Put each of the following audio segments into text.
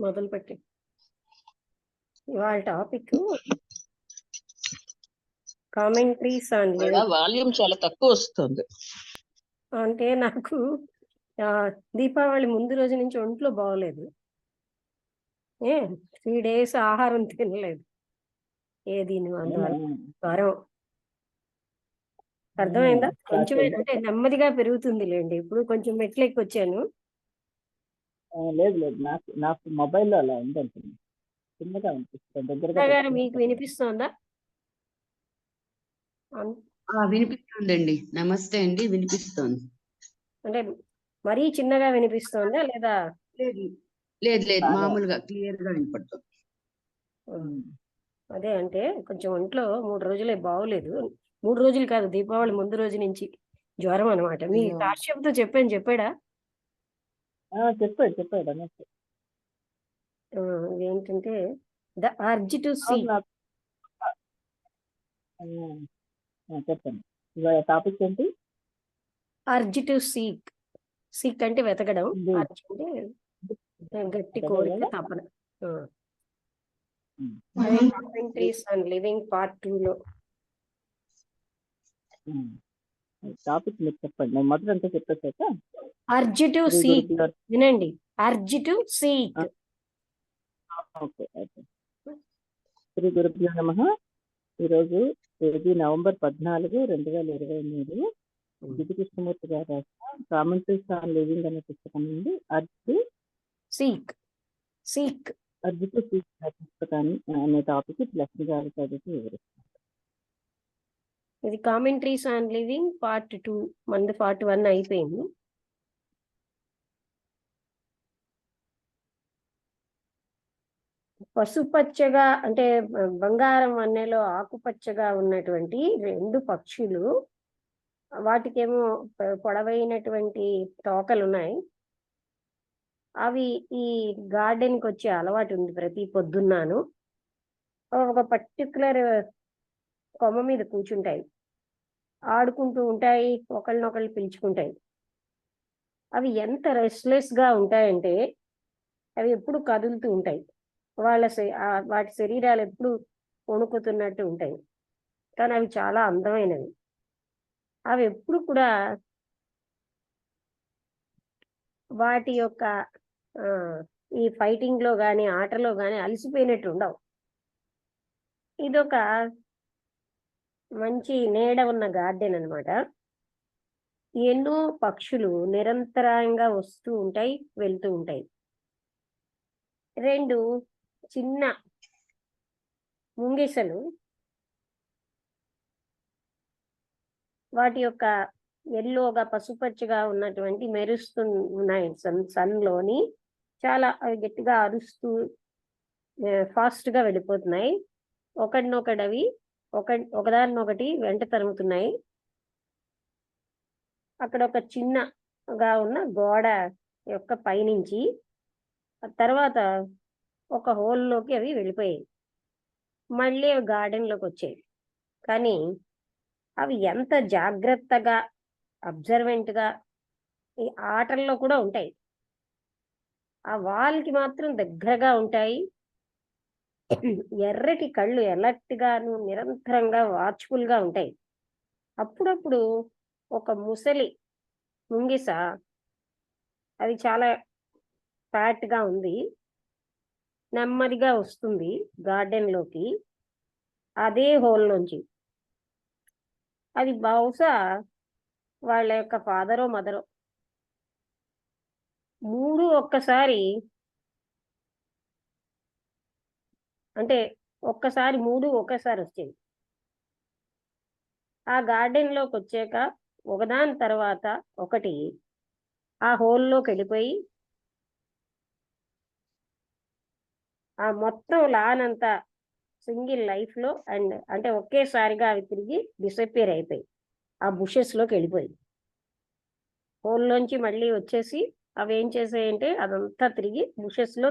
మొదలు పెట్టి ఇవాళ topic commentaries on living. Volume చాలా తక్కువ వస్తుంది. అంటే నాకు దీపావళి ముందు రోజు నుంచి ఒంట్లో బాగోలేదు. 3 days ఆహారం తినలేదు. దీని అందువల్ల జ్వరం. అర్థమైందా? కొంచెమే అంటే నెమ్మదిగా పెరుగుతుంది లేండి. ఇప్పుడు కొంచెం మెట్లెక్కి వచ్చాను. లేదు లేదు, నాకు మొబైల్లో అలా ఉందంటుంది, చిన్నగా అనిపిస్తుంది. దగ్గరగా మీకు వినిపిస్తోందా? వినిపిస్తుందండి. నమస్తే అండి, వినిపిస్తోంది. అంటే మరీ చిన్నగా వినిపిస్తోందా లేదా? లేదు లేదు లేదు, మామూలుగా క్లియర్ గా వినపడుతుంది. అదే అంటే కొంచెం ఒంట్లో 3 రోజులే బాగోలేదు. 3 రోజులు కాదు, దీపావళి ముందు రోజు నుంచి జ్వరం అనమాట. మీ కాశ్యప్తో చెప్పాడా? చెప్పాడు అన్నట్టు. ఏంటంటే ద అర్జ్ టు సీ. చెప్పండి, టాపిక్ ఏంటి? Urge to seek. సీక్ అంటే వెతకడం, అర్జ్ అంటే గట్టి కోరిక, తపన. కామెంట్రీస్ ఆన్ లివింగ్ పార్ట్ 2లో టాపిక్ మీరు చెప్పండి, నేను మొదట అంతా చెప్పేసాక. అర్జ్ టు సీక్ వినండి. Urge to seek. ఓకే. శ్రీ గురుభ్యో నమః. ఈరోజు తేదీ November 14, 2023. జిడ్డు కృష్ణమూర్తి గారు రాసిన కామెంట్రీస్ ఆన్ లివింగ్ అనే పుస్తకం నుండి అర్జ్ టు సీక్ అనే పుస్తకాన్ని అనే టాపిక్ లక్ష్మి గారు చదివి వివరిస్తారు. ఇది కామెంట్రీస్ ఆన్ లివింగ్ పార్ట్ 2. మనది పార్ట్ 1 అయిపోయింది. పసుపచ్చగా అంటే బంగారం వన్నెలో ఆకుపచ్చగా ఉన్నటువంటి 2 పక్షులు, వాటికేమో పొడవైనటువంటి తోకలు ఉన్నాయి. అవి ఈ గార్డెన్కి వచ్చే అలవాటు ఉంది. ప్రతి పొద్దున్నాను ఒక పర్టికులర్ కొమ్మ మీద కూర్చుంటాయి, ఆడుకుంటూ ఉంటాయి, ఒకళ్ళనొకళ్ళు పిలుచుకుంటాయి. అవి ఎంత రెస్ట్లెస్ గా ఉంటాయంటే అవి ఎప్పుడు కదులుతూ ఉంటాయి. వాటి శరీరాలు ఎప్పుడు వణుకుతున్నట్టు ఉంటాయి. కానీ అవి చాలా అందమైనవి. అవి ఎప్పుడు కూడా వాటి యొక్క ఈ ఫైటింగ్ లో గాని ఆటలో గాని అలసిపోయినట్టు ఉండవు. ఇదొక మంచి నీడ ఉన్న గార్డెన్ అన్నమాట. ఎన్నో పక్షులు నిరంతరంగా వస్తూ ఉంటాయి, వెళ్తూ ఉంటాయి. 2 చిన్న ముంగిసలు వాటి యొక్క ఎల్లోగా పసుపచ్చగా ఉన్నటువంటి మెరుస్తూ ఉన్నాయి సన్లోని. చాలా అవి గట్టిగా అరుస్తూ ఫాస్ట్ గా వెళ్ళిపోతున్నాయి. ఒకటినొకటి అవి ఒకదానినొకటి వెంట తరుముతున్నాయి. అక్కడ ఒక చిన్నగా ఉన్న గోడ యొక్క పైనుంచి తర్వాత ఒక హోల్లోకి అవి వెళ్ళిపోయాయి. మళ్ళీ అవి గార్డెన్లోకి వచ్చాయి. కానీ అవి ఎంత జాగ్రత్తగా అబ్జర్వెంట్గా ఈ ఆటల్లో కూడా ఉంటాయి. ఆ వాల్కి మాత్రం దగ్గరగా ఉంటాయి. ఎర్రటి కళ్ళు ఎలర్ట్గాను నిరంతరంగా వాచ్ఫుల్గా ఉంటాయి. అప్పుడప్పుడు ఒక ముసలి ముంగిస, అది చాలా ఫ్యాట్గా ఉంది, నెమ్మదిగా వస్తుంది గార్డెన్లోకి అదే హోల్ నుంచి. అది బహుశా వాళ్ళ యొక్క ఫాదరో మదరో. 3 ఒక్కసారి అంటే ఒక్కసారి 3 ఒకేసారి వచ్చేది. ఆ గార్డెన్లోకి వచ్చాక ఒకదాని తర్వాత ఒకటి ఆ హోల్లోకి వెళ్ళిపోయి ఆ మొత్తం లాన్ అంతా సింగిల్ లైఫ్లో అంటే ఒకేసారిగా అవి తిరిగి డిసపియర్ అయిపోయి ఆ బుషెస్లోకి వెళ్ళిపోయి హోల్లోంచి మళ్ళీ వచ్చేసి అవి ఏం చేసాయంటే అదంతా తిరిగి బుషెస్లో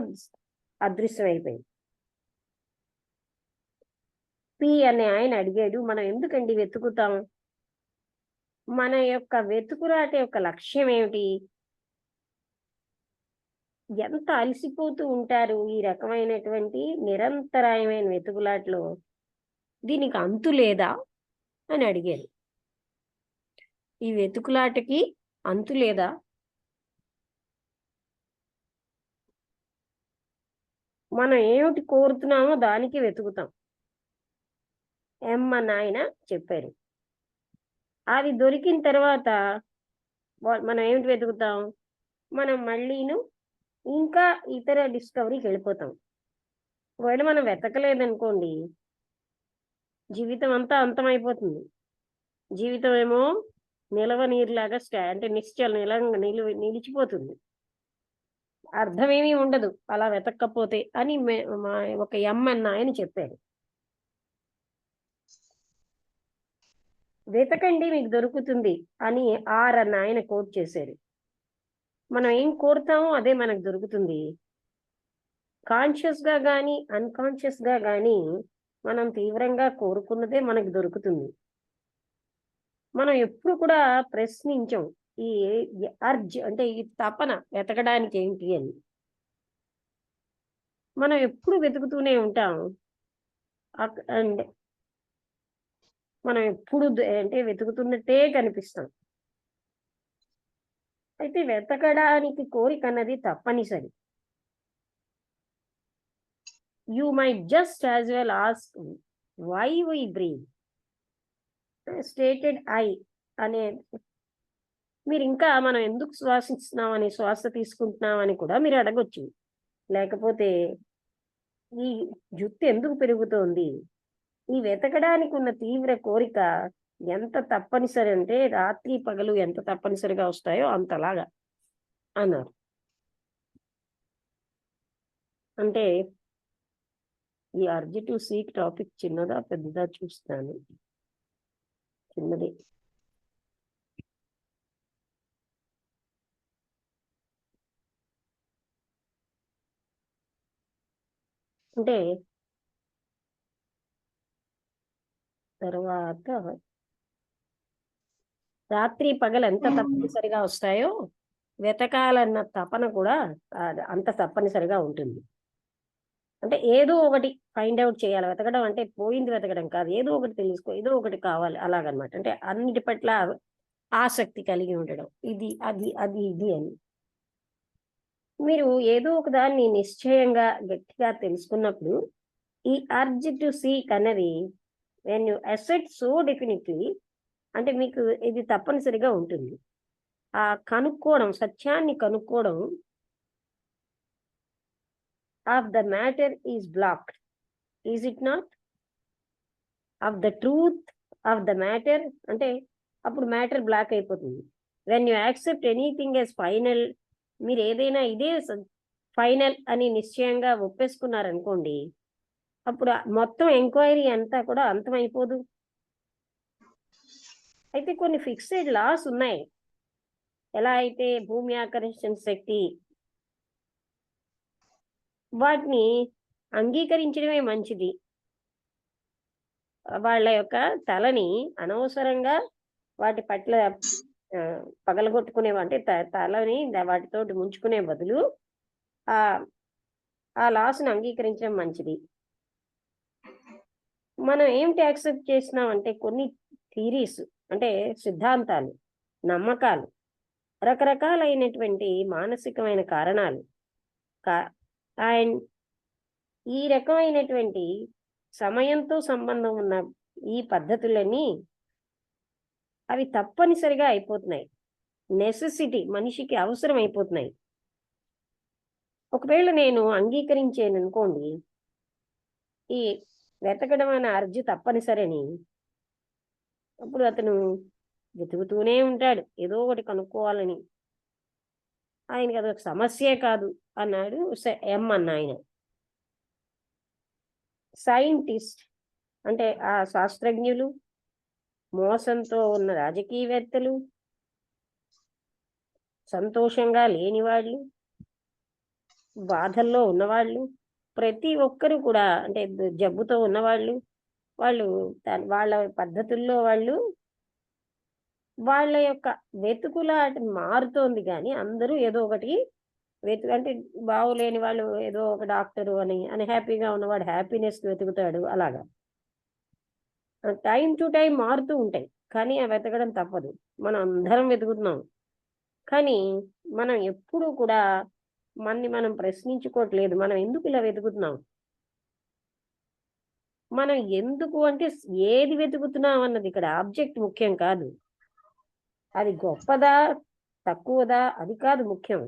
అదృశ్యం అయిపోయింది. పి అనే ఆయన అడిగాడు, మనం ఎందుకండి వెతుకుతాం? మన యొక్క వెతుకురాట యొక్క లక్ష్యం ఏమిటి? ఎంత అలసిపోతూ ఉంటారు ఈ రకమైనటువంటి నిరంతరాయమైన వెతుకులాటలో. దీనికి అంతు లేదా అని అడిగారు. ఈ వెతుకులాటకి అంతు లేదా? మనం ఏమిటి కోరుతున్నామో దానికి వెతుకుతాం. ఎమ్మ నాయన చెప్పారు. అది దొరికిన తర్వాత మనం ఏమిటి వెతుకుతాం? మనం మళ్ళీను ఇంకా ఇతర డిస్కవరీకి వెళ్ళిపోతాం. ఒకవేళ మనం వెతకలేదనుకోండి, జీవితం అంతా అంతమైపోతుంది. జీవితం ఏమో నిలవ నీరులాగా అంటే నిశ్చల నిలిచిపోతుంది. అర్థమేమీ ఉండదు అలా వెతక్కపోతే అని ఒక అన్న ఆయన చెప్పారు. వెతకండి మీకు దొరుకుతుంది అని అన్న ఆయన కోట్ చేశారు. మనం ఏం కోరుతామో అదే మనకు దొరుకుతుంది. కాన్షియస్ గా గాని అన్కాన్షియస్ గా గాని మనం తీవ్రంగా కోరుకున్నదే మనకు దొరుకుతుంది. మనం ఎప్పుడు కూడా ప్రశ్నించం ఈ అర్జ్ అంటే ఈ తపన వెతకడానికి ఏంటి అని. మనం ఎప్పుడు వెతుకుతూనే ఉంటాం. అండ్ మనం ఎప్పుడు అంటే వెతుకుతున్నట్టే కనిపిస్తాం. అయితే వెతకడానికి కోరిక అన్నది తప్పనిసరి. You might just as well ask why we breathe. Stated I అనే మీరు ఇంకా మనం ఎందుకు శ్వాసిస్తున్నామని, శ్వాస తీసుకుంటున్నామని కూడా మీరు అడగొచ్చు. లేకపోతే ఈ జుట్టు ఎందుకు పెరుగుతోంది? ఈ వెతకడానికి ఉన్న తీవ్ర కోరిక ఎంత తప్పనిసరి అంటే రాత్రి పగలు ఎంత తప్పనిసరిగా వస్తాయో అంతలాగా అన్నారు. అంటే ఈ అర్జ్ టు సీక్ టాపిక్ చిన్నదా పెద్దదా చూస్తాను. చిన్నది. అంటే తర్వాత రాత్రి పగలు ఎంత తప్పనిసరిగా వస్తాయో వెతకాలన్న తపన కూడా అంత తప్పనిసరిగా ఉంటుంది. అంటే ఏదో ఒకటి ఫైండ్ అవుట్ చేయాలి. వెతకడం అంటే పోయింది వెతకడం కాదు, ఏదో ఒకటి తెలుసుకో, ఏదో ఒకటి కావాలి అలాగనమాట. అంటే అన్నిటి పట్ల ఆసక్తి కలిగి ఉండడం, ఇది అది అది ఇది అని. మీరు ఏదో ఒక దాన్ని నిశ్చయంగా గట్టిగా తెలుసుకున్నప్పుడు ఈ అర్జ్ టు సీక్ అన్నది when you asset so definitely అంటే మీకు ఇది తప్పనిసరిగా ఉంటుంది. ఆ కనుక్కోవడం, సత్యాన్ని కనుక్కోవడం of the matter is blocked, is it not? Of the truth of the matter అంటే అప్పుడు మ్యాటర్ బ్లాక్ అయిపోతుంది. when you accept anything as final, మీరు ఏదైనా ఇదే ఫైనల్ అని నిశ్చయంగా ఒప్పేసుకున్నారనుకోండి, అప్పుడు మొత్తం ఎంక్వైరీ అంతా కూడా అంతమైపోదు. అయితే కొన్ని ఫిక్స్డ్ లాస్ ఉన్నాయి. ఎలా అయితే భూమి ఆకర్షణ శక్తి, వాటిని అంగీకరించడమే మంచిది. వాళ్ళ యొక్క తలని అనవసరంగా వాటి పట్ల పగలగొట్టుకునే అంటే తలని వాటితోటి ముంచుకునే బదులు ఆ లాస్ని అంగీకరించడం మంచిది. మనం ఏమిటి యాక్సెప్ట్ చేసినాం అంటే కొన్ని థీరీస్ అంటే సిద్ధాంతాలు, నమ్మకాలు, రకరకాలైనటువంటి మానసికమైన కారణాలు అండ్ ఈ రకమైనటువంటి సమయంతో సంబంధం ఉన్న ఈ పద్ధతులన్నీ అవి తప్పనిసరిగా అయిపోతున్నాయి. నెసెసిటీ, మనిషికి అవసరం అయిపోతున్నాయి. ఒకవేళ నేను అంగీకరించాను అనుకోండి ఈ వెతకడం అనే అర్జు తప్పనిసరిని, అప్పుడు అతను వెతుకుతూనే ఉంటాడు ఏదో ఒకటి కనుక్కోవాలని. ఆయనకి అదొక సమస్యే కాదు అన్నాడు అన్న ఆయన. సైంటిస్ట్ అంటే ఆ శాస్త్రజ్ఞులు, మోసంతో ఉన్న రాజకీయవేత్తలు, సంతోషంగా లేని వాళ్ళు, బాధల్లో ఉన్నవాళ్ళు, ప్రతి ఒక్కరు కూడా అంటే జబ్బుతో ఉన్నవాళ్ళు, వాళ్ళు వాళ్ళ పద్ధతుల్లో వాళ్ళు వాళ్ళ యొక్క వెతుకులాట మారుతోంది. కానీ అందరూ ఏదో ఒకటి అంటే బాగులేని వాళ్ళు ఏదో ఒక డాక్టరు అని హ్యాపీగా ఉన్నవాడు హ్యాపీనెస్ వెతుకుతాడు. అలాగా టైం టు టైం మారుతూ ఉంటాయి, కానీ ఆ వెతకడం తప్పదు. మనం అందరం వెతుకుతున్నాం, కానీ మనం ఎప్పుడూ కూడా మనం ప్రశ్నించుకోవట్లేదు. మనం ఎందుకు ఇలా వెతుకుతున్నాం? మనం ఎందుకు అంటే ఏది వెతుకుతున్నాం అన్నది ఇక్కడ ఆబ్జెక్ట్ ముఖ్యం కాదు. అది గొప్పదా తక్కువదా అది కాదు ముఖ్యం.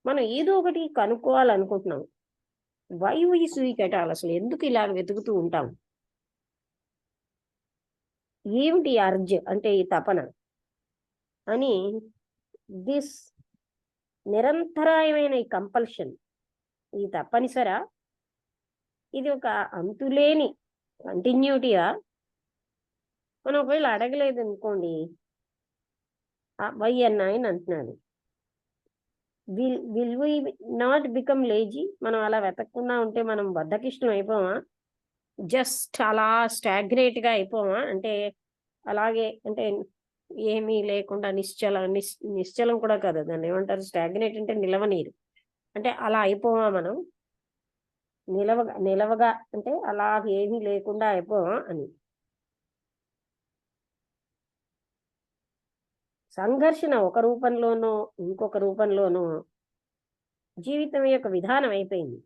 మనం ఏదో ఒకటి కనుక్కోవాలనుకుంటున్నాం. Why we seek at all, అసలు ఎందుకు ఇలా వెతుకుతూ ఉంటాం? ఏమిటి అర్జ్ అంటే ఈ తపన అని, దిస్ నిరంతరాయమైన ఈ కంపల్షన్, ఈ తప్పనిసరా, ఇది ఒక అంతులేని కంటిన్యూటీయా? మనం ఒకవేళ అడగలేదు అనుకోండి, వై అన్న ఆయన అంటున్నాడు, will we not become lazy? మనం అలా వెతకకుండా ఉంటే మనం బద్ధకిష్టం అయిపోమా? జస్ట్ అలా స్టాగ్నేట్ గా అయిపోమా? అంటే అలాగే, అంటే ఏమీ లేకుండా నిశ్చలం కూడా కాదు, దాన్ని ఏమంటారు, స్టాగ్నేట్ అంటే నిలవనీరు. అంటే అలా అయిపోమా మనం? నిలవగా అంటే అలా ఏమీ లేకుండా అయిపోమా అని. సంఘర్షణ ఒక రూపంలోనో ఇంకొక రూపంలోనో జీవితం యొక్క విధానం అయిపోయింది.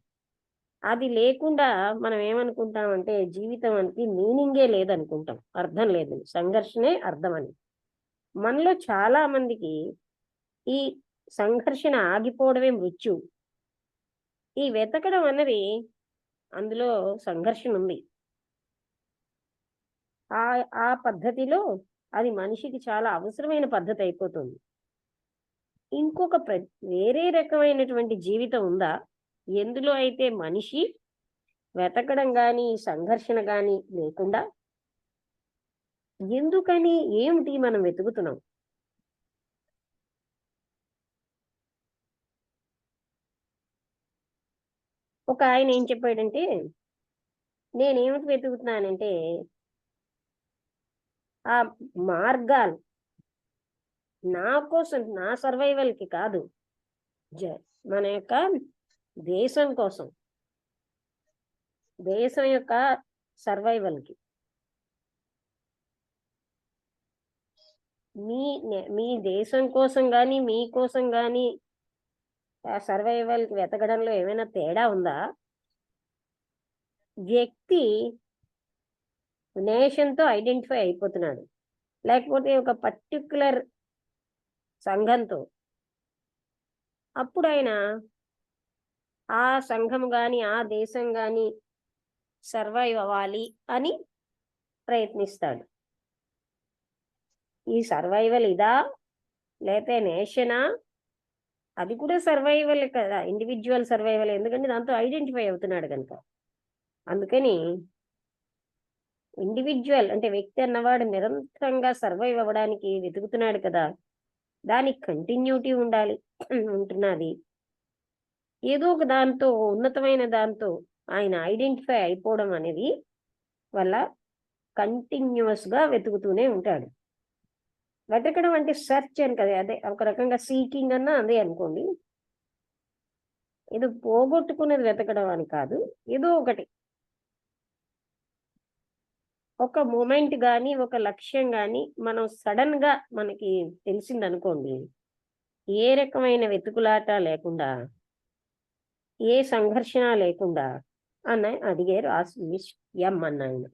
అది లేకుండా మనం ఏమనుకుంటామంటే జీవితానికి మీనింగే లేదనుకుంటాం, అర్థం లేదని, సంఘర్షణే అర్థం అని. మనలో చాలా మందికి ఈ సంఘర్షణ ఆగిపోవడమే మృత్యు. ఈ వెతకడం అన్నది, అందులో సంఘర్షణ ఉంది. ఆ ఆ పద్ధతిలో అది మనిషికి చాలా అవసరమైన పద్ధతి అయిపోతుంది. ఇంకొక వేరే రకమైనటువంటి జీవితం ఉందా, ఎందులో అయితే మనిషి వెతకడం గాని సంఘర్షణ గాని లేకుండా? ఎందుకని, ఏమిటి మనం వెతుకుతున్నాం? ఒక ఆయన ఏం చెప్పాడంటే, నేనేమిటి వెతుకుతున్నానంటే ఆ మార్గాలు నా కోసం, నా సర్వైవల్ కి కాదు, మన యొక్క దేశం కోసం, దేశం యొక్క సర్వైవల్ కి. మీ దేశం కోసం గాని మీకోసం గాని సర్వైవల్ కి వెతకడంలో ఏమైనా తేడా ఉందా? వ్యక్తి నేషన్తో ఐడెంటిఫై అయిపోతున్నాడు, లేకపోతే ఒక పర్టిక్యులర్ సంఘంతో. అప్పుడు ఆయన ఆ సంఘం గాని ఆ దేశం గాని సర్వైవ్ అవ్వాలి అని ప్రయత్నిస్తాడు. ఈ సర్వైవల్ ఇదా, లేకపోతే నేషనా? అది కూడా సర్వైవల్ కదా, ఇండివిజువల్ సర్వైవల్, ఎందుకంటే దాంతో ఐడెంటిఫై అవుతున్నాడు కనుక. అందుకని ఇండివిజువల్ అంటే వ్యక్తి అన్నవాడు నిరంతరంగా సర్వైవ్ అవ్వడానికి వెతుకుతున్నాడు కదా, దానికి కంటిన్యూటీ ఉండాలి, ఉంటున్నది. ఏదో ఒక దాంతో, ఉన్నతమైన దాంతో ఆయన ఐడెంటిఫై అయిపోవడం అనేది వల్ల కంటిన్యూస్ గా వెతుకుతూనే ఉంటాడు. వెతకడం అంటే సెర్చ్ అని కదా, అదే ఒక రకంగా సీకింగ్ అన్నా అదే అనుకోండి. ఏదో పోగొట్టుకునేది వెతకడం అని కాదు, ఏదో ఒకటి, ఒక మూమెంట్ గాని ఒక లక్ష్యం గాని మనం సడన్ గా మనకి తెలిసిందనుకోండి, ఏ రకమైన వెతుకులాట లేకుండా, ఏ సంఘర్షణ లేకుండా అడిగారు ఎం అన్నాయన.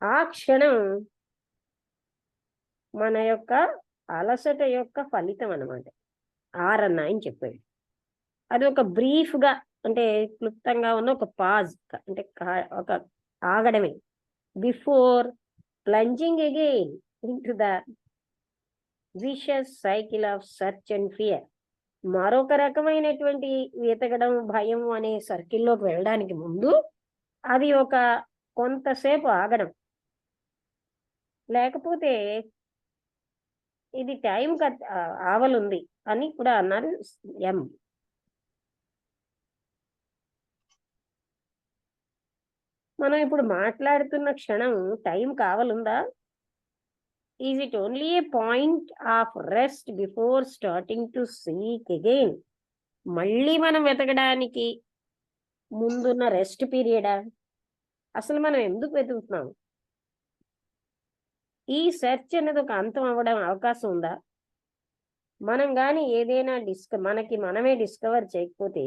ఆ క్షణం మన యొక్క అలసట యొక్క ఫలితం అన్నమాట. ఆరన్నాయని చెప్పాడు. అది ఒక బ్రీఫ్ గా, అంటే క్లుప్తంగా ఉన్న ఒక పాజ్, అంటే ఒక ఆగడమే, before plunging again into the vicious cycle of search and fear. మరొక రకమైనటువంటి వెతకడం, భయం అనే సర్కిల్లోకి వెళ్ళడానికి ముందు అది ఒక కొంతసేపు ఆగడం, లేకపోతే ఇది టైం ఆవలుంది అని కూడా అన్నారు ఎం. మనం ఇప్పుడు మాట్లాడుతున్న క్షణం టైం కావాలుందా? Is it only a point of rest before starting to seek again? మళ్ళీ మనం వెతకడానికి ముందున్న రెస్ట్ పీరియడా? అసలు మనం ఎందుకు వెతుకుతున్నాం? ఈ సెర్చ్ అనేది ఒక అంతం అవ్వడం అవకాశం ఉందా? మనం కానీ ఏదైనా మనకి మనమే డిస్కవర్ చేయకపోతే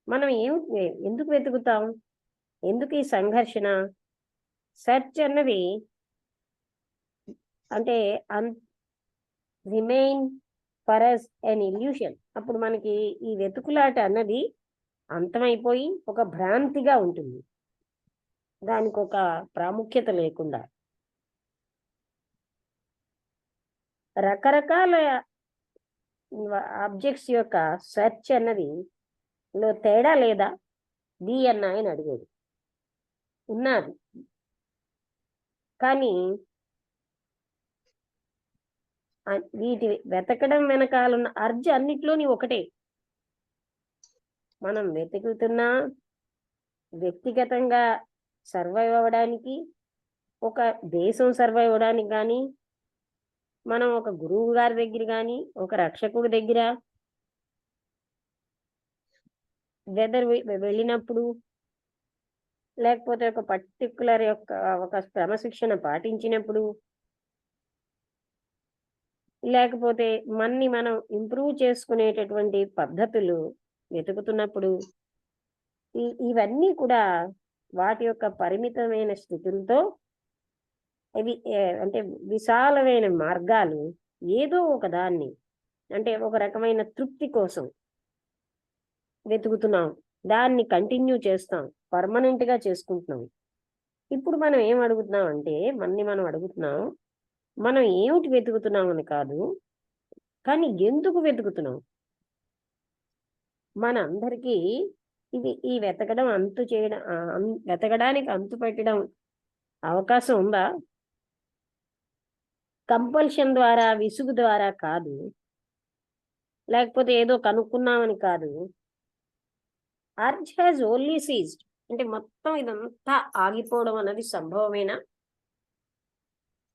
మనం ఎందుకు వెతుకుతాం? ఎందుకు ఈ సంఘర్షణ? సెర్చ్ అన్నది అంటే remain for us an illusion. అప్పుడు మనకి ఈ వెతుకులాట అన్నది అంతమైపోయి ఒక భ్రాంతిగా ఉంటుంది, దానికి ఒక ప్రాముఖ్యత లేకుండా. రకరకాల ఆబ్జెక్ట్స్ యొక్క సెర్చ్ అన్నది లో తేడా లేదా? బి అన్న ఆయన అడిగాడు. ఉన్నది, కానీ వీటి వెతకడం వెనకాలన్న అర్జు అన్నిట్లోని ఒకటే. మనం వెతుకుతున్నా వ్యక్తిగతంగా సర్వైవ్ అవ్వడానికి, ఒక దేశం సర్వైవ్ అవ్వడానికి కానీ, మనం ఒక గురువు గారి దగ్గర కానీ, ఒక రక్షకుడి దగ్గర వెళ్ళినప్పుడు, లేకపోతే ఒక పర్టికులర్ యొక్క ఒక క్రమశిక్షణ పాటించినప్పుడు, లేకపోతే మన్ని మనం ఇంప్రూవ్ చేసుకునేటటువంటి పద్ధతులు వెతుకుతున్నప్పుడు, ఇవన్నీ కూడా వాటి యొక్క పరిమితమైన స్థితులతో ఇవి అంటే విశాలమైన మార్గాలు ఏదో ఒక దాన్ని, అంటే ఒక రకమైన తృప్తి కోసం వెతుకుతున్నాం, దాన్ని కంటిన్యూ చేస్తాం, పర్మనెంట్ గా చేసుకుంటున్నాం. ఇప్పుడు మనం ఏం అడుగుతున్నాం అంటే మనం అడుగుతున్నాం, మనం ఏమిటి వెతుకుతున్నాం అని కాదు, కానీ ఎందుకు వెతుకుతున్నాం? మన అందరికీ ఈ వెతకడం వెతకడానికి అంతు పెట్టడం అవకాశం ఉందా? కంపల్షన్ ద్వారా, విసుగు ద్వారా కాదు, లేకపోతే ఏదో కనుక్కున్నామని కాదు. Urge has only ceased. అంటే మొత్తం ఇదంతా ఆగిపోవడం అన్నది సంభవమేనా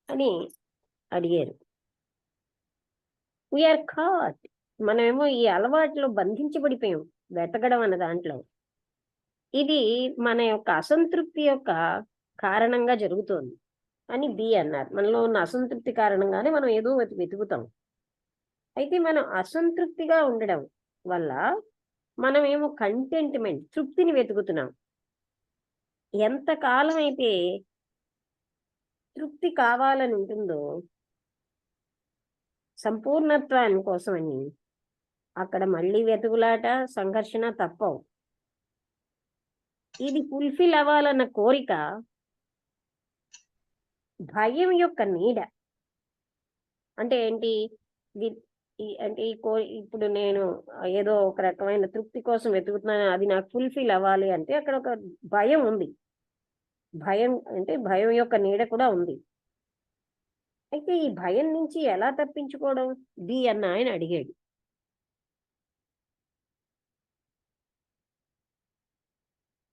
అని అడిగారు. We're caught. మనమేమో ఈ అలవాట్లో బంధించబడిపోయాం వెతకడం అన్న దాంట్లో. ఇది మన యొక్క అసంతృప్తి యొక్క కారణంగా జరుగుతోంది అని బి అన్నారు. మనలో ఉన్న అసంతృప్తి కారణంగానే మనం ఏదో వెతుకుతాం. అయితే మనం అసంతృప్తిగా ఉండడం వల్ల మనమేమో కంటెంట్మెంట్, తృప్తిని వెతుకుతున్నాం. ఎంతకాలం అయితే తృప్తి కావాలని ఉంటుందో సంపూర్ణత్వాన్ని కోసమని, అక్కడ మళ్ళీ వెతుకులాట, సంఘర్షణ తప్పవు. ఇది ఫుల్ఫిల్ అవ్వాలన్న కోరిక భయం యొక్క నీడ. అంటే ఏంటి? అంటే ఇప్పుడు నేను ఏదో ఒక రకమైన తృప్తి కోసం వెతుకుతున్నాను, అది నాకు ఫుల్ఫిల్ అవ్వాలి అంటే అక్కడ ఒక భయం ఉంది. భయం అంటే భయం యొక్క నీడ కూడా ఉంది. అయితే ఈ భయం నుంచి ఎలా తప్పించుకోవడం? బి అన్న ఆయన అడిగాడు.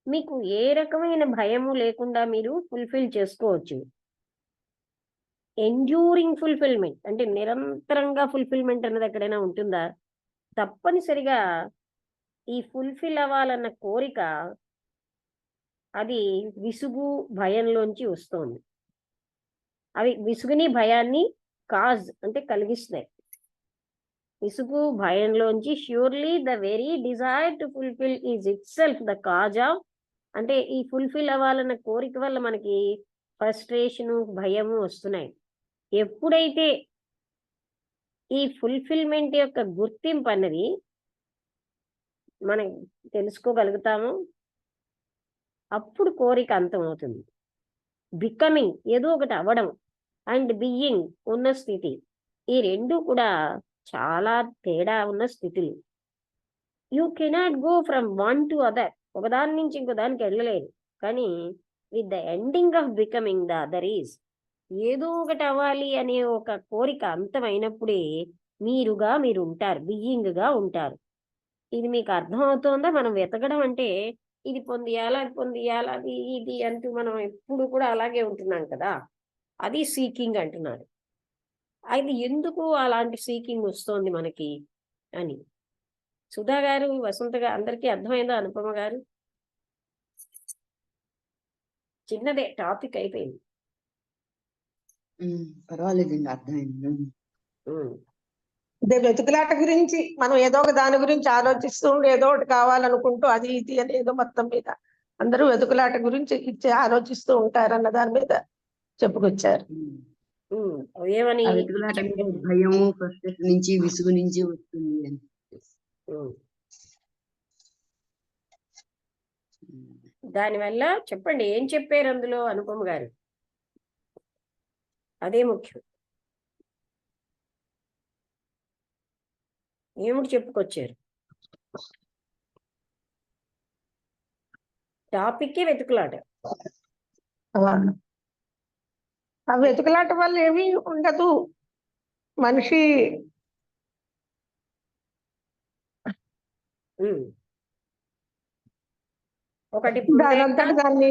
మీకు ఏ రకమైన భయము లేకుండా మీరు ఫుల్ఫిల్ చేసుకోవచ్చు. ఎండ్యూరింగ్ ఫుల్ఫిల్మెంట్ అంటే నిరంతరంగా ఫుల్ఫిల్మెంట్ అన్నది ఎక్కడైనా ఉంటుందా? తప్పనిసరిగా ఈ ఫుల్ఫిల్ అవ్వాలన్న కోరిక అది విసుగు, భయంలోంచి వస్తోంది. అవి విసుగుని, భయాన్ని అంటే కలిగిస్తాయి. విసుగు, భయంలోంచి surely the very desire to fulfil is itself the cause of. అంటే ఈ ఫుల్ఫిల్ అవ్వాలన్న కోరిక వల్ల మనకి ఫ్రస్ట్రేషను, భయము వస్తున్నాయి. ఎప్పుడైతే ఈ ఫుల్ఫిల్మెంట్ యొక్క గుర్తింపు అన్నది మనం తెలుసుకోగలుగుతామో అప్పుడు కోరిక అంతమవుతుంది. బికమింగ్ ఏదో ఒకటి అవ్వడం అండ్ బీయింగ్ ఉన్న స్థితి, ఈ రెండు కూడా చాలా తేడా ఉన్న స్థితులు. You cannot go from one to other. ఒకదాని నుంచి ఇంకో దానికి వెళ్ళలేదు. కానీ with the ending of becoming the other is, ఏదో ఒకటి అవ్వాలి అనే ఒక కోరిక అంతమైనప్పుడే మీరు ఉంటారు, బీయింగ్ గా ఉంటారు. ఇది మీకు అర్థమవుతోందా? మనం వెతకడం అంటే ఇది పొందియాలా, అది పొందియాలా, అది ఇది అంటూ మనం ఎప్పుడు కూడా అలాగే ఉంటున్నాం కదా, అది సీకింగ్ అంటున్నారు. అది ఎందుకు అలాంటి సీకింగ్ వస్తోంది మనకి అని. సుధా గారు, వసంత గారు, అందరికీ అర్థమైందా? అనుపమ గారు, చిన్నదే టాపిక్ అయిపోయింది. పర్వాలేదండి, అర్థమైంది. అదే వెతుకులాట గురించి మనం ఏదో ఒక దాని గురించి ఆలోచిస్తూ ఏదో ఒకటి కావాలనుకుంటూ అది ఇది అని ఏదో మొత్తం మీద అందరూ వెతుకులాట గురించి ఆలోచిస్తూ ఉంటారన్న దాని మీద చెప్పుకొచ్చారు. ఏమని? ఆ వెతుకులాట మీద భయం, ఫ్రస్ట్రేషన్ నుంచి, విసుగు నుంచి వస్తుంది అని. దానివల్ల చెప్పండి, ఏం చెప్పారు అందులో అనుపమ గారు? అదే ముఖ్యం. ఏమిటి చెప్పుకొచ్చారు? టాపిక్ వెతుకులాట. ఆ వెతుకులాట వల్ల ఏమీ ఉండదు. మనిషి ఒకటి దానంతట దాన్ని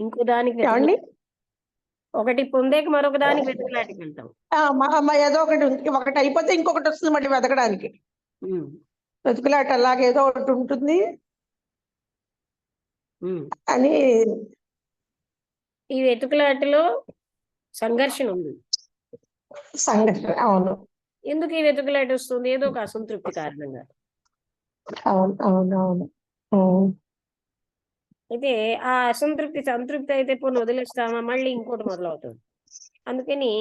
ఇంకో దానికి ఏమండి ఒకటి పొందేకి మరొక దానికి వెతుకులాటకి వెళ్తాం. ఏదో ఒకటి అయిపోతే ఇంకొకటి వస్తుంది మళ్ళీ వెతకడానికి. వెతుకులాట అలాగే ఏదో ఒకటి ఉంటుంది అని. ఈ వెతుకులాటలో సంఘర్షణ ఉంది. సంఘర్షణ, అవును. ఎందుకు ఈ వెతుకులాట వస్తుంది? ఏదో ఒక అసంతృప్తి కారణంగా. అవును అవును అవును. అయితే ఆ అసంతృప్తి సంతృప్తి అయితే పోనీ వదిలేస్తామా, మళ్ళీ ఇంకోటి మొదలవుతుంది. అందుకని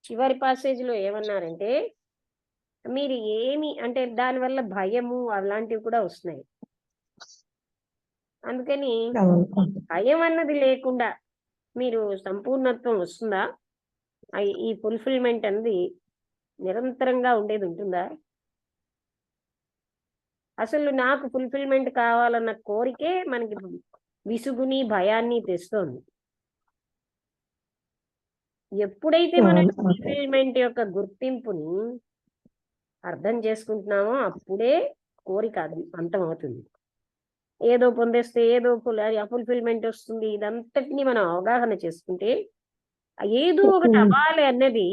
చివరి పాసేజ్ లో ఏమన్నారంటే, మీరు ఏమి అంటే దానివల్ల భయము అలాంటివి కూడా వస్తున్నాయి. అందుకని భయం అన్నది లేకుండా మీరు సంపూర్ణత్వం వస్తుందా? ఈ ఫుల్ఫిల్మెంట్ అనేది నిరంతరంగా ఉండేది ఉంటుందా? అసలు నాకు ఫుల్ఫిల్మెంట్ కావాలన్న కోరికే మనకి విసుగుని భయాన్ని తెస్తోంది. ఎప్పుడైతే మనం ఫుల్ఫిల్మెంట్ యొక్క గుర్తింపుని అర్థం చేసుకుంటున్నామో అప్పుడే కోరిక అంతమవుతుంది. ఏదో పొందేస్తే ఏదో ఫుల్ఫిల్మెంట్ వస్తుంది. ఇదంతటిని మనం అవగాహన చేసుకుంటే ఏదో ఒకటి అవ్వాలి అన్నది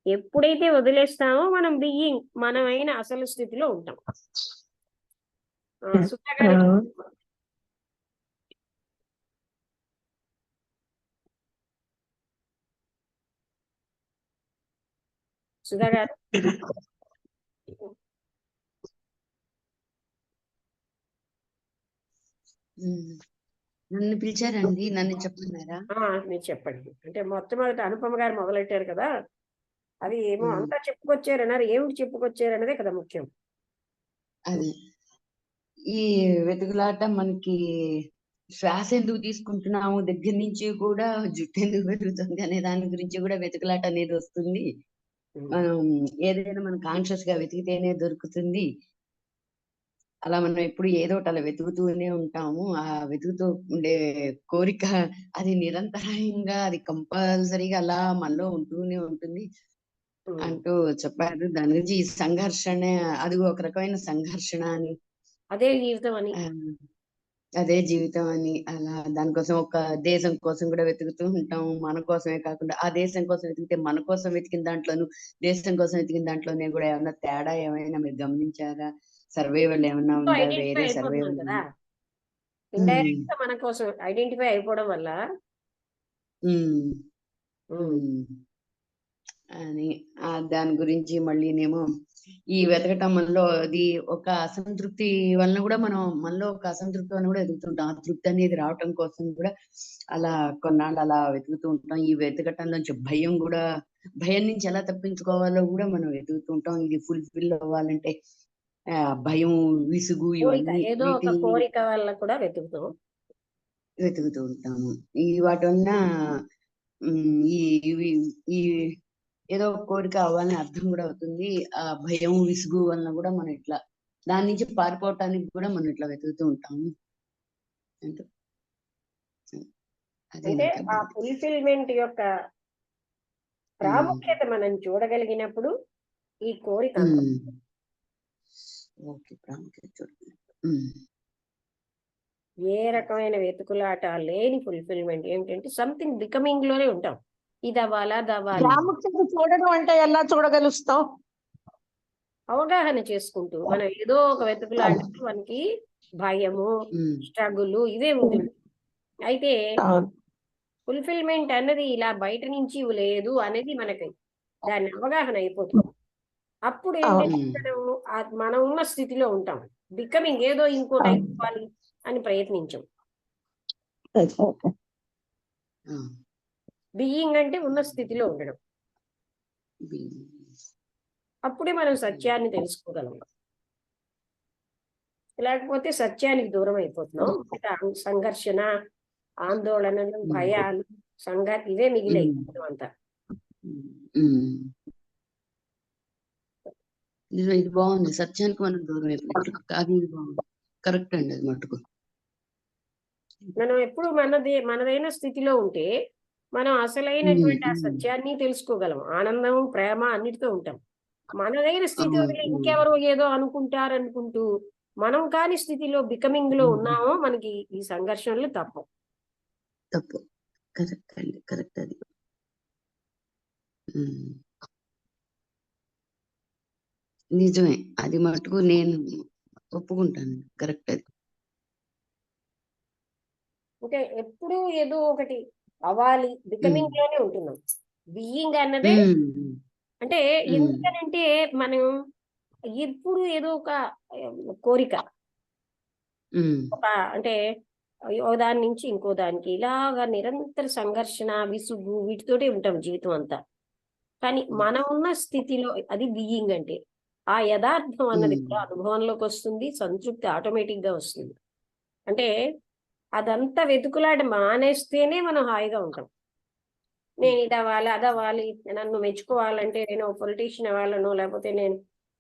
ఎప్పుడైతే వదిలేస్తామో మనం మనమైన అసలు స్థితిలో ఉంటాం. సుధా గారు, సుధా గారు, నన్ను పిలిచారండి, నన్ను చెప్పన్నారా? మీరు చెప్పండి. అంటే మొట్టమొదటి అనుపమ గారు మొదలెట్టారు కదా, అది ఏమో అంతా చెప్పుకొచ్చారన్నారు. ఏమిటి చెప్పుకొచ్చారనేదే కదా ముఖ్యం. అది ఈ వెతుకులాట మనకి శ్వాస ఎందుకు తీసుకుంటున్నాము దగ్గర నుంచి కూడా, జుట్టు ఎందుకు పెరుగుతుంది అనే దాని గురించి కూడా వెతుకులాట అనేది వస్తుంది. మనం ఏదైనా మనం కాన్షియస్ గా వెతికితేనే దొరుకుతుంది. అలా మనం ఎప్పుడు ఏదో ఒకటి అలా వెతుకుతూనే ఉంటాము. ఆ వెతుకుతూ ఉండే కోరిక అది నిరంతరంగా, అది కంపల్సరీగా అలా మనలో ఉంటూనే ఉంటుంది అంటూ చెప్పారు. దాని గురించి ఈ సంఘర్షణ, అది ఒక రకమైన సంఘర్షణ అని, అదే జీవితం అని, అదే జీవితం అని, అలా దానికోసం ఒక దేశం కోసం కూడా వెతుకుతూ ఉంటాం. మన కోసమే కాకుండా ఆ దేశం కోసం వెతికితే మన కోసం వెతికిన దాంట్లోనూ దేశం కోసం వెతికిన దాంట్లోనే కూడా ఏమన్నా తేడా ఏమైనా మీరు గమనించారా? సర్వైవల్ ఏమన్నా ఉందా? వేరే సర్వైవల్ కదా, ఇండైరెక్ట్ గా మన కోసం ఐడెంటిఫై అయిపోవడం వల్ల అని దాని గురించి మళ్ళీనేమో ఈ వెతకటం మనలో అది ఒక అసంతృప్తి వలన కూడా మనలో ఒక అసంతృప్తి వలన కూడా వెతుకుతుంటాం. ఆ తృప్తి అనేది రావటం కోసం కూడా అలా కొన్నాళ్ళు అలా వెతుకుతూ ఉంటాం. ఈ వెతకటంలోంచి భయం నుంచి ఎలా తప్పించుకోవాలో కూడా మనం వెతుకుతూ ఉంటాం. ఇది ఫుల్ఫిల్ అవ్వాలంటే భయం, విసుగు ఇవన్నీ ఏదో ఒక కోరిక వల్ల కూడా వెతుకుతూ ఉంటాము. ఈ వాటి వలన ఈ ఏదో కోరిక అవ్వాలని అర్థం కూడా అవుతుంది. ఆ భయం, విసుగు వలన కూడా మనం ఇట్లా దాని నుంచి పారిపోవటానికి కూడా మనం ఇట్లా వెతుకుతూ ఉంటాము. అంటే ఆ ఫుల్ఫిల్మెంట్ యొక్క ప్రాముఖ్యత మనం చూడగలిగినప్పుడు ఈ కోరిక ఏ రకమైన వెతుకులాట లేని ఫుల్ఫిల్మెంట్ ఏమిటంటే సంథింగ్ బికమింగ్ లోనే ఉంటాం. ఇది అవ్వాలా అది అవ్వాలి ప్రాముఖ్యత చూడడం అంటే ఎలా చూడగలుస్తాం? అవగాహన చేసుకుంటూ మనం ఏదో ఒక వెతుకులాటకి మనకి భయము స్ట్రగుల్ ఇవే ఉంటుంది. అయితే అవును. ఫుల్ఫిల్మెంట్ అన్నది ఇలా బయట నుంచి లేదు అనేది మనకి దాని అవగాహన అయిపోతుంది. అప్పుడు ఏంటంటే మనం ఉన్న స్థితిలో ఉంటాం. బికమింగ్ ఏదో ఇంకోటి అయిపోవాలి అని ప్రయత్నించాం. బీయింగ్ అంటే ఉన్న స్థితిలో ఉండడం. అప్పుడే మనం సత్యాన్ని తెలుసుకోగలం. లేకపోతే సత్యానికి దూరం అయిపోతున్నాం. సంఘర్షణ, ఆందోళనలు, భయాలు, ఇవే మిగిలాయి అంతా. ఇది బాగుంది. సత్యానికి మనం దూరం అయిపోతున్నాం. అది బాగుంది. కరెక్ట్ అండి. అది మటుకు మనం ఎప్పుడు మనదైన స్థితిలో ఉంటే మనం అసలైనటువంటి ఆ సత్యాన్ని తెలుసుకోగలం. ఆనందం, ప్రేమ అన్నిటితో ఉంటాం. మనదైన స్థితి వదిలి ఇంకెవరో ఏదో అనుకుంటారనుకుంటూ మనం కాని స్థితిలో బికమింగ్ లో ఉన్నామో మనకి ఈ సంఘర్షణలు తప్పు. కరెక్ట్ అండి. కరెక్ట్. అది నిజమే. అది మటుకు నేను ఒప్పుకుంటాను. కరెక్ట్. అది అంటే ఎప్పుడు ఏదో ఒకటి అవ్వాలి, బికమింగ్ లోనే ఉంటున్నాం. బీయింగ్ అన్నదే అంటే ఎందుకనంటే మనం ఎప్పుడు ఏదో ఒక కోరిక, ఒక అంటే ఓ దాని నుంచి ఇంకో దానికి ఇలాగా నిరంతర సంఘర్షణ, విసుగు వీటితోటే ఉంటాం జీవితం అంతా. కానీ మనం ఉన్న స్థితిలో అది బీయింగ్ అంటే ఆ యథార్థం అన్నది కూడా అనుభవంలోకి వస్తుంది. సంతృప్తి ఆటోమేటిక్ గా వస్తుంది. అంటే అదంతా వెతుకులాట మానేస్తేనే మనం హాయిగా ఉంటాం. నేను ఇది అవ్వాలి, అది అవ్వాలి, నన్ను మెచ్చుకోవాలంటే నేను పొలిటీషియన్ అవ్వాలను, లేకపోతే నేను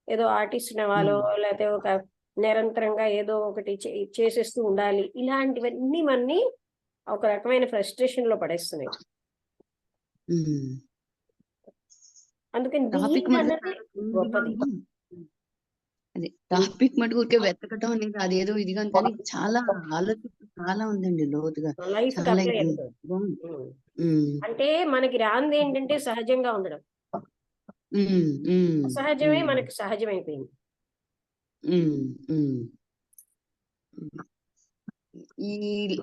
ఏదో ఆర్టిస్ట్ అవ్వాలో, లేకపోతే ఒక నిరంతరంగా ఏదో ఒకటి చేసేస్తూ ఉండాలి. ఇలాంటివన్నీ మనని ఒక రకమైన ఫ్రస్ట్రేషన్ లో పడేస్తున్నాయి. అందుకని బీయింగ్ అన్నది గొప్పది. అదే టాపిక్ మటుకు ఊరికే వెతకటం అనేది అదేదో ఇదిగా కానీ చాలా ఆలోచన చాలా ఉందండి లోతుగా. లైఫ్ చాలా అంటే మనకి రాంది ఏంటంటే సహజంగా ఉండడం. సహజమే మనకి సహజమైపోయింది.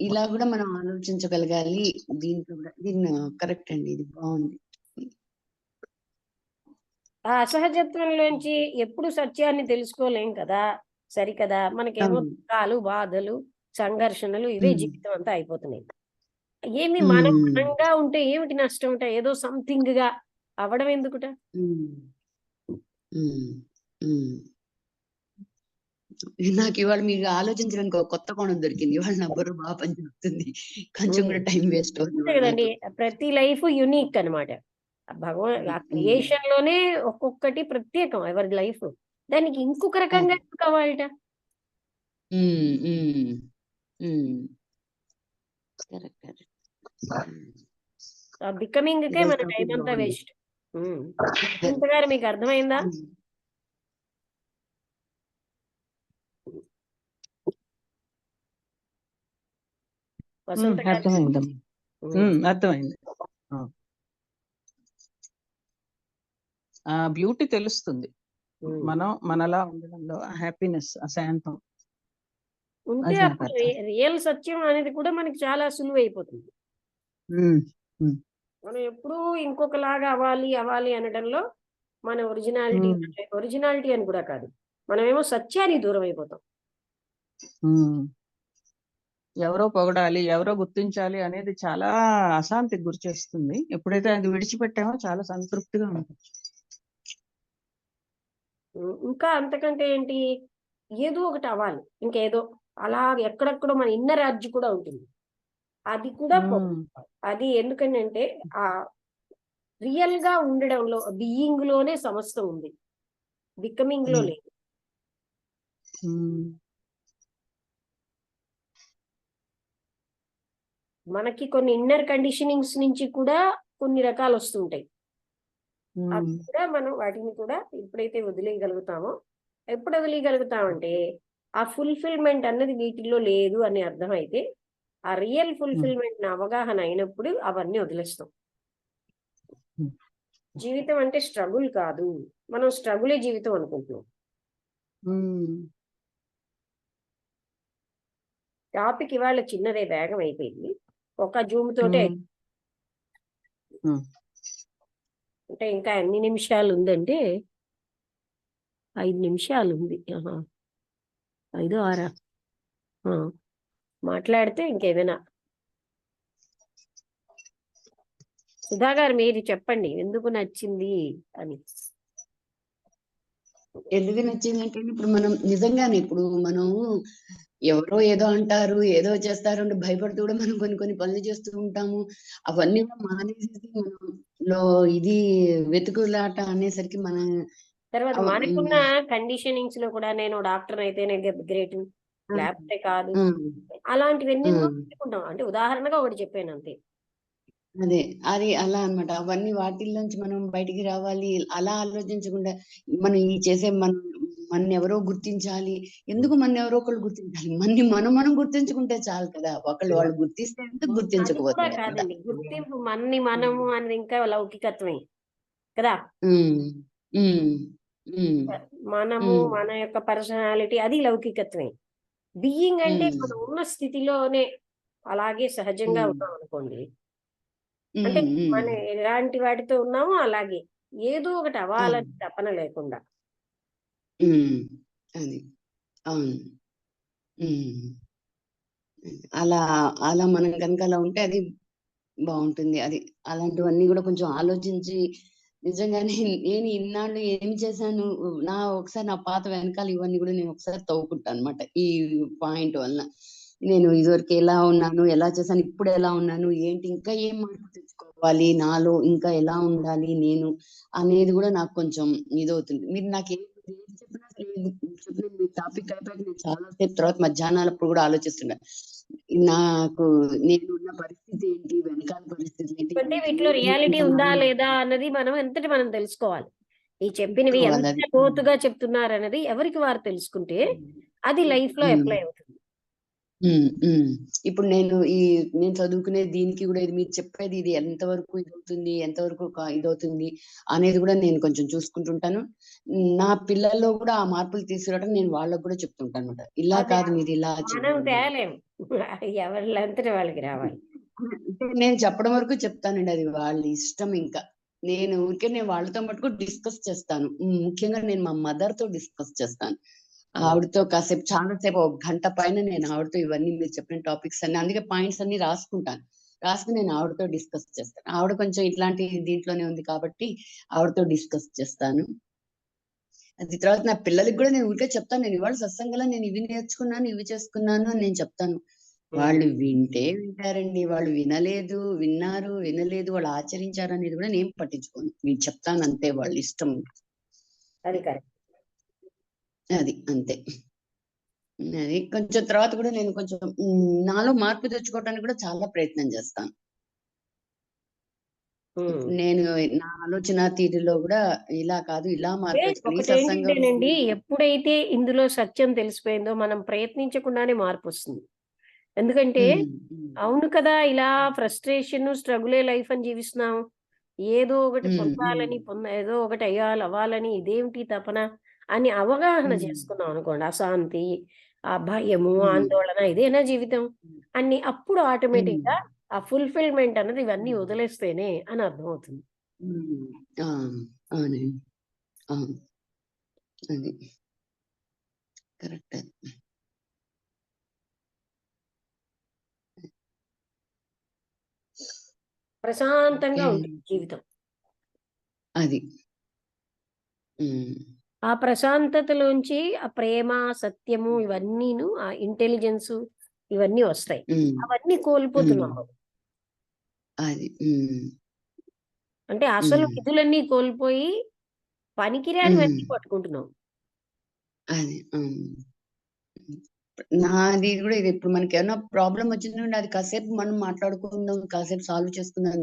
ఇలా కూడా మనం ఆలోచించగలగాలి. దీంట్లో కూడా దీన్ని కరెక్ట్ అండి. ఇది బాగుంది. ఆ అసహజత్వంలోంచి ఎప్పుడు సత్యాన్ని తెలుసుకోలేం కదా. సరికదా, మనకేమో దుఃఖాలు, బాధలు, సంఘర్షణలు ఇవే జీవితం అంతా అయిపోతున్నాయి. ఏమి మనంగా ఉంటే ఏమిటి నష్టం ఉంటాయి? ఏదో సంథింగ్ గా అవ్వడం ఎందుకుట? నాకు ఇవాళ మీరు ఆలోచించడానికి ఒక కొత్త కోణం దొరికింది. ఇవాళ నా బుర్ర బాగా పనిచేస్తుంది. కొంచెం కూడా టైం వేస్ట్ అవుతుంది కదండి. ప్రతి లైఫ్ యునిక్ అనమాట. క్రియేషన్ లోనే ఒక్కొక్కటి ప్రత్యేకం ఎవరి లైఫ్. దానికి ఇంకొక రకంగా కావాలట. బికమింగ్ కే మన టైం అంతా వేస్ట్. గారు మీకు అర్థమైందా? అర్థమైంది. అర్థమైంది. ఆ బ్యూటీ తెలుస్తుంది. మనం మనలా ఉండడంలో హ్యాపీనెస్, అశాంతం ఉంటే అప్పుడు రియల్ సత్యం అనేది కూడా మనకి చాలా సులువు అయిపోతుంది. మనం ఎప్పుడూ ఇంకొకలాగా అవ్వాలి అనడంలో మన ఒరిజినాలిటీ అని కూడా కాదు, మనమేమో సత్యానికి దూరం అయిపోతాం. ఎవరో పొగడాలి, ఎవరో గుర్తించాలి అనేది చాలా అశాంతికి గురి చేస్తుంది. ఎప్పుడైతే అది విడిచిపెట్టామో చాలా సంతృప్తిగా ఉంటుంది. ఇంకా అంతకంటే ఏంటి, ఏదో ఒకటి అవ్వాలి, ఇంకేదో అలా ఎక్కడెక్కడో మన ఇన్నర్ అర్జ్ కూడా ఉంటుంది. అది కూడా అది ఎందుకంటే ఆ రియల్ గా ఉండడంలో, బీయింగ్ లోనే సమస్తం ఉంది, బికమింగ్ లో లేదు. మనకి కొన్ని ఇన్నర్ కండిషనింగ్స్ నుంచి కూడా కొన్ని రకాలు వస్తుంటాయి. అవి కూడా మనం వాటిని కూడా ఎప్పుడైతే వదిలేయగలుగుతామో, ఎప్పుడు వదిలేయగలుగుతామంటే ఆ ఫుల్ఫిల్మెంట్ అన్నది వీటిల్లో లేదు అని అర్థం అయితే, ఆ రియల్ ఫుల్ఫిల్మెంట్ అవగాహన అయినప్పుడు అవన్నీ వదిలేస్తాం. జీవితం అంటే స్ట్రగుల్ కాదు, మనం స్ట్రగులే జీవితం అనుకుంటున్నాం. టాపిక్ ఇవాళ చిన్నదే, వేగం అయిపోయింది. ఒక జూమ్ తోటే అంటే ఇంకా ఎన్ని నిమిషాలు ఉందంటే 5 నిమిషాలు ఉంది. 5, 6 మాట్లాడితే ఇంకేమైనా. సుధా గారు మీరు చెప్పండి ఎందుకు నచ్చింది అని. ఎందుకు నచ్చిందంటే ఇప్పుడు మనం నిజంగానే ఇప్పుడు మనం ఎవరో ఏదో అంటారు, ఏదో చేస్తారు అంటే భయపడుతూ కూడా మనం కొన్ని పనులు చేస్తూ ఉంటాము. అవన్నీ కూడా మానేసేసి మనలో ఇది వెతుకులాట అనేసరికి మనం తర్వాత మనకున్న కండిషనింగ్స్ లో కూడా నేను డాక్టర్ అయితేనే గ్రేట్, లేకపోతే కాదు, అలాంటివన్నీ పెట్టుకుంటాం. అంటే ఉదాహరణగా ఒకటి చెప్పాను అంతే. అది అలా అన్నమాట. అవన్నీ వాటిల్లోంచి మనం బయటికి రావాలి. అలా ఆలోచించకుండా మనం ఈ చేసే మన ఎవరో గుర్తించాలి. ఎందుకు మన ఎవరో ఒకళ్ళు గుర్తించాలి? మనం గుర్తించుకుంటే చాలు కదా. వాళ్ళు గుర్తిస్తే ఎందుకు అది కూడా గుర్తించకపోతే అంట. కాదండి, గుర్తింపు మనము అనేది ఇంకా లౌకికత్వమే కదా. మనము మన యొక్క పర్సనాలిటీ అది లౌకికత్వమే. బీయింగ్ అంటే మనం ఉన్న స్థితిలోనే అలాగే సహజంగా ఉన్నాం అనుకోండి. అంటే మనం ఎలాంటి వాటితో ఉన్నామో అలాగే ఏదో ఒకటి అవ్వాలని తపన లేకుండా. అది అవును. అలా అలా మనం కనుక అలా ఉంటే అది బాగుంటుంది. అది అలాంటివన్నీ కూడా కొంచెం ఆలోచించి నిజంగానే నేను ఇన్నాళ్ళు ఏమి చేశాను, ఒకసారి నా పాత వెనకాల ఇవన్నీ కూడా నేను ఒకసారి తవ్వుకుంటాను అనమాట. ఈ పాయింట్ వల్ల నేను ఇదివరకు ఎలా ఉన్నాను, ఎలా చేశాను, ఇప్పుడు ఎలా ఉన్నాను, ఏంటి ఇంకా ఏం మార్పు తెచ్చుకోవాలి, నాలో ఇంకా ఎలా ఉండాలి నేను అనేది కూడా నాకు కొంచెం ఇదవుతుంది. మీరు నాకు చెప్పినా చెప్పిన మీ టాపిక్ అయిపోయాక నేను చాలా సేపు తర్వాత మధ్యాహ్నాలప్పుడు కూడా ఆలోచిస్తున్నా. నాకు నేను ఉన్న పరిస్థితి ఏంటి, వెనకాల పరిస్థితి ఏంటి, అంటే వీటిలో రియాలిటీ ఉందా లేదా అన్నది మనం తెలుసుకోవాలి. ఈ చెప్పినవి ఎంత లోతుగా చెప్తున్నారన్నది ఎవరికి వారు తెలుసుకుంటే అది లైఫ్ లో అప్లై అవుతుంది. ఇప్పుడు నేను చదువుకునే దీనికి కూడా ఇది మీరు చెప్పేది ఇది ఎంతవరకు ఇదవుతుంది, ఎంతవరకు ఇదవుతుంది అనేది కూడా నేను కొంచెం చూసుకుంటుంటాను. నా పిల్లల్లో కూడా ఆ మార్పులు తీసుకురావడం నేను వాళ్ళకు కూడా చెప్తుంటాను అనమాట. ఇలా కాదు మీరు ఇలా మనం తేలేం, ఎవరిలంతటి వాళ్ళకి రావాలి. నేను చెప్పడం వరకు చెప్తానండి, అది వాళ్ళ ఇష్టం. ఇంకా నేను వాళ్ళతో మటుకు డిస్కస్ చేస్తాను. ముఖ్యంగా నేను మా మదర్ తో డిస్కస్ చేస్తాను. ఆవిడతో కాసేపు చాలాసేపు 1 గంట పైన నేను ఆవిడతో ఇవన్నీ మీరు చెప్పిన టాపిక్స్ అన్ని, అందుకే పాయింట్స్ అన్ని రాసుకుంటాను. రాసుకుని నేను ఆవిడతో డిస్కస్ చేస్తాను. ఆవిడ కొంచెం ఇట్లాంటి దీంట్లోనే ఉంది కాబట్టి ఆవిడతో డిస్కస్ చేస్తాను. అది తర్వాత నా పిల్లలకి కూడా నేను ఊరికే చెప్తాను, నేను ఇవాళ సత్సంగంలో నేను ఇవి నేర్చుకున్నాను, ఇవి చేసుకున్నాను అని నేను చెప్తాను. వాళ్ళు వింటారండి, వాళ్ళు విన్నారు వినలేదు, వాళ్ళు ఆచరించారు అనేది కూడా నేను పట్టించుకోను. నేను చెప్తాను అంతే, వాళ్ళ ఇష్టం. అది కరెక్ట్. అది అంతే. అది కొంచెం తర్వాత కూడా నేను కొంచెం నాలో మార్పు తెచ్చుకోవడానికి కూడా చాలా ప్రయత్నం చేస్తాను. నేను నా ఆలోచన తీరులో కూడా ఇలా కాదు, ఇలా మార్పు తెచ్చుకోవాలి. ఈ ఏంటంటేనండి, ఎప్పుడైతే ఇందులో సత్యం తెలిసిపోయిందో మనం ప్రయత్నించకుండానే మార్పు వస్తుంది. ఎందుకంటే అవును కదా, ఇలా ఫ్రస్ట్రేషన్ స్ట్రగులే లైఫ్ అని జీవిస్తున్నాం. ఏదో ఒకటి పొందాలని ఏదో ఒకటి అవ్వాలని ఇదేమిటి తపన అని అవగాహన చేసుకున్నాం అనుకోండి, అశాంతి, ఆ భయము, ఆందోళన ఇదేనా జీవితం అన్ని, అప్పుడు ఆటోమేటిక్ గా ఆ ఫుల్ఫిల్మెంట్ అన్నది ఇవన్నీ వదిలేస్తేనే అని అర్థమవుతుంది. అవునండి, అవును, అది కరెక్ట్. ప్రశాంతంగా ఉంటుంది జీవితం. అది ఆ ప్రశాంతతలోంచి ఆ ప్రేమ, సత్యము ఇవన్నీను, ఆ ఇంటెలిజెన్స్ ఇవన్నీ వస్తాయి. అవన్నీ కోల్పోతున్నాం. అది అంటే అసలు విధులన్నీ కోల్పోయి పనికిరానివన్నీ పట్టుకుంటున్నాం. అది నాది కూడా ఇది. ఇప్పుడు మనకి ఏమైనా ప్రాబ్లం వచ్చిందంటే అది కాసేపు మనం మాట్లాడుకుందాం, కాసేపు సాల్వ్ చేసుకుందాం